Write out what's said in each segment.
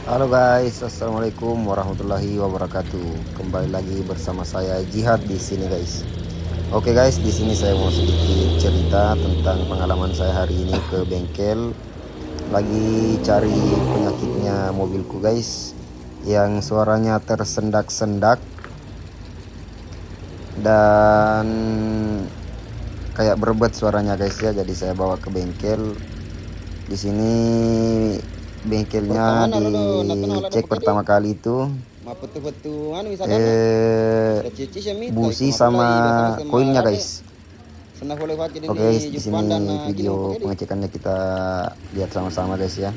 Halo guys, assalamualaikum warahmatullahi wabarakatuh. Kembali lagi bersama saya Jihad di sini guys. Oke guys, di sini saya mau sedikit cerita tentang pengalaman saya hari ini ke bengkel. Lagi cari penyakitnya mobilku guys, yang suaranya tersendak-sendak dan kayak berebet suaranya guys ya. Jadi saya bawa ke bengkel. Di sini bengkelnya dicek pertama kali itu busi sama koilnya guys. Oke guys, di sini video pengecekannya kita lihat sama-sama guys ya.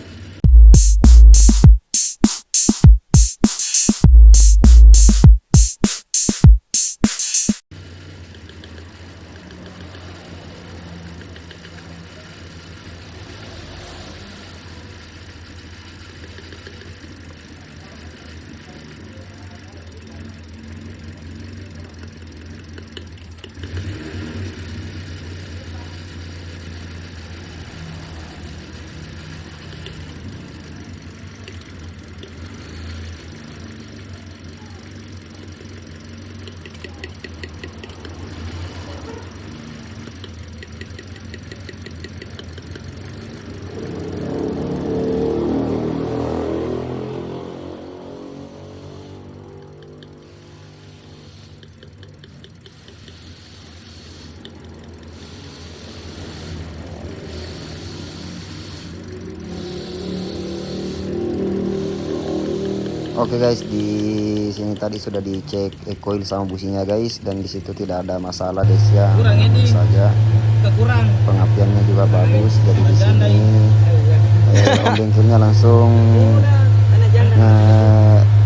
Oke guys, di sini tadi sudah dicek coil sama businya guys, dan di situ tidak ada masalah guys ya. Aman saja. Pengapiannya juga bagus. Jadi di sini om bengkelnya langsung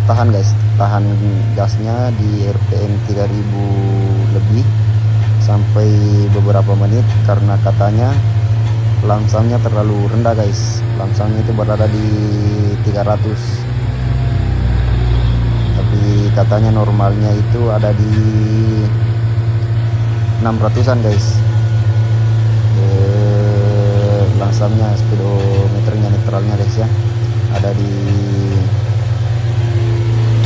tahan guys, tahan gasnya di RPM 3000 lebih sampai beberapa menit karena katanya lamsamnya terlalu rendah guys. Lamsamnya itu berada di 300. Katanya normalnya itu ada di 600-an guys. Lamsamnya speedometernya netralnya guys ya ada di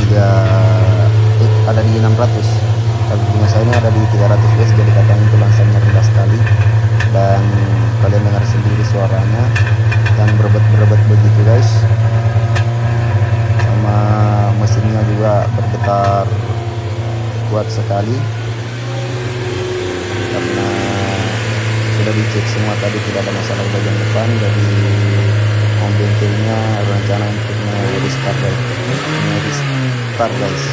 600, tapi punya saya ini ada di 300 guys. Jadi katanya itu lamsamnya rendah sekali, dan kalian dengar sendiri suaranya yang berebet begitu guys. Sama mesinnya juga bergetar kuat sekali karena sudah dicek semua tadi, tidak ada masalah di bagian depan. Jadi om bengkelnya rencana untuk restart guys.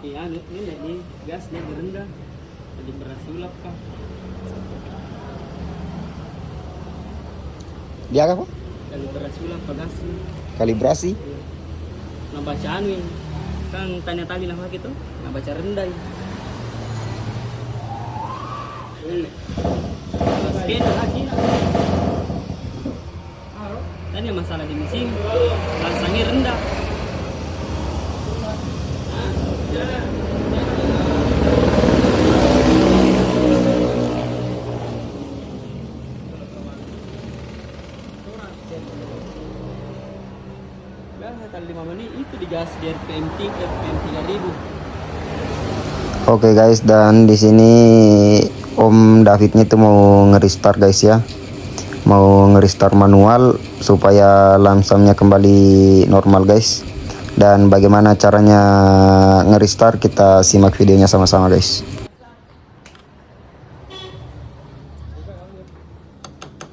Ini jadi gasnya rendah, jadi berasi ulap kah? Dia apa? Kalibrasi ulap gasnya. Kalibrasi? Nah bacaan nih, kan tanya tadi nama gitu, nah baca rendah. Skin lagi. Tanya masalah di mesin, langsangnya rendah. Kali 5 menit itu digas di RPM 3000. Oke guys, dan di sini Om Davidnya itu mau nge-restart guys ya. Mau nge-restart manual supaya lamsamnya kembali normal guys. Dan bagaimana caranya nge-restart, kita simak videonya sama-sama guys.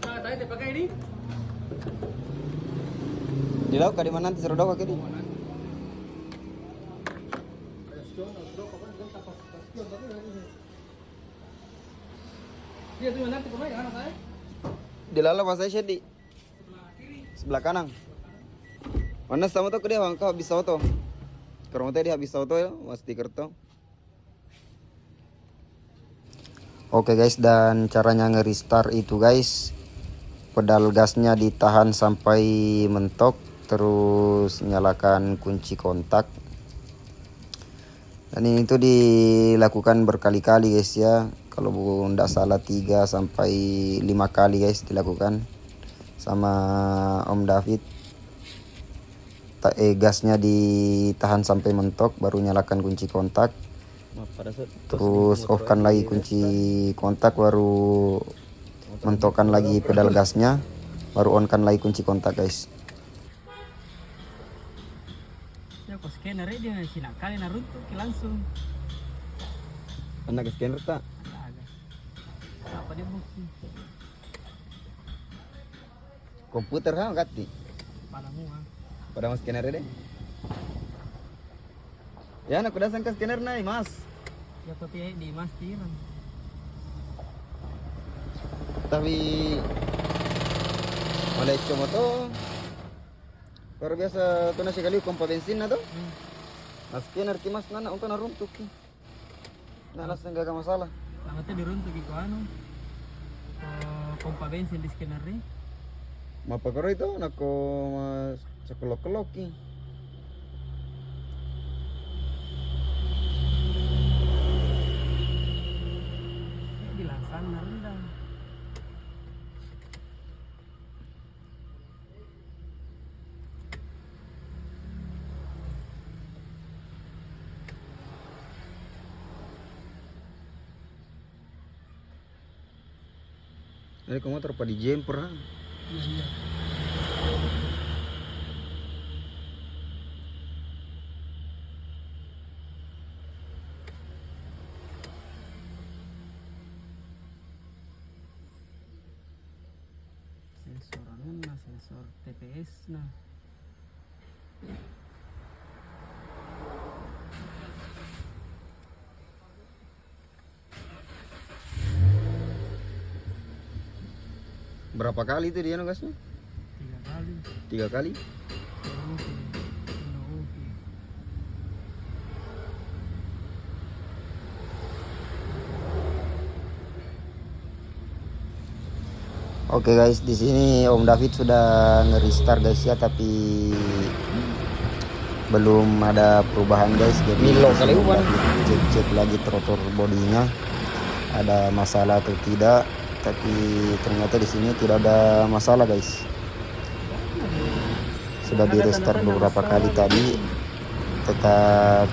Nah, tadi pakai ini. Di laut kadi mana nanti seru doa kiri. Dia tuh nanti pemain anak saya. Di lalu pas saya di sebelah kanan. Mana sama tuh dia kau habis auto. Kalau tadi habis auto ya, mesti kerto. Oke guys, dan caranya nge-restart itu guys, pedal gasnya ditahan sampai mentok, terus nyalakan kunci kontak. Dan ini tuh dilakukan berkali-kali guys ya. Kalau tidak salah 3 sampai 5 kali guys dilakukan sama Om David. Gasnya ditahan sampai mentok, baru nyalakan kunci kontak. Terus off kan lagi kunci kontak, baru mentokkan lagi pedal gasnya, baru on kan lagi kunci kontak guys. Ya kok scanner dia sih kali naruntuk langsung. Anak scanner tak? Ada. Apa dia bukti? Komputer kan kati. Padamu ah. Pada mas scanner deh. Ya anak udah sangka scanner nai mas. Ya tapi di mas tiran. Tapi oleh cuma tuh luar biasa tuh nasi kali kompa bensin na tuh. Mas scanner ki mas nana untuk naruntuk ki. Nah langsung gak masalah. Lama tuh diruntuk itu anu. Pompa bensin di scanner nih. Mapakaro itu nako mas sekelok-kelok ki. Dilaksana rendah. Ini kamu terpa di jumper ha? Iya. Sensor nah sensor TPS nah. Berapa kali itu dia gasnya? 3 kali. 3 kali? Oke guys, di sini Om David sudah nge-restart guys ya, tapi belum ada perubahan guys. Jadi cek lagi trotor bodinya ada masalah atau tidak, tapi ternyata di sini tidak ada masalah guys. Sudah di restart beberapa kali tadi, tetap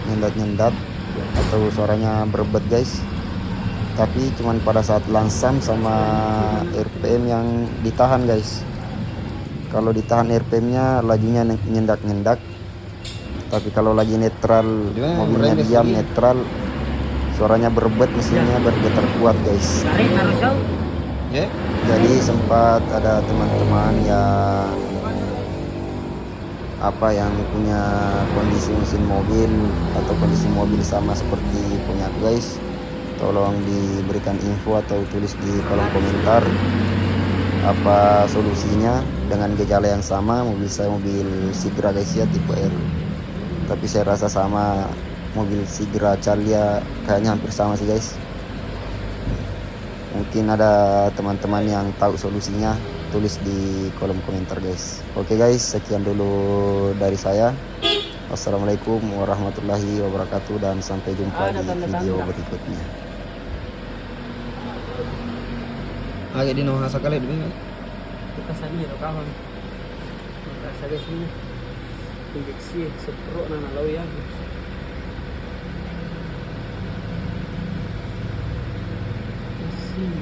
nyendat-nyendat atau suaranya berebet guys. Tapi cuman pada saat langsam sama RPM yang ditahan guys. Kalau ditahan RPM-nya lajunya nyendak-nyendak. Tapi kalau lagi netral, mobilnya diam netral, suaranya berebet, mesinnya bergetar kuat guys. Jadi sempat ada teman-teman yang punya kondisi mesin mobil atau kondisi mobil sama seperti punya aku guys, tolong diberikan info atau tulis di kolom komentar apa solusinya dengan gejala yang sama. Mobil saya mobil Sigra guys ya, tipe R, tapi saya rasa sama mobil Sigra Calia, kayaknya hampir sama sih guys. Mungkin ada teman-teman yang tahu solusinya, tulis di kolom komentar guys. Oke guys, sekian dulu dari saya. Wassalamualaikum warahmatullahi wabarakatuh, dan sampai jumpa di video berikutnya. Agak di nomor sekali dulu. Kita sani ya kawan. Kita saja sini. Injeksi sepro nana law ya. Sim.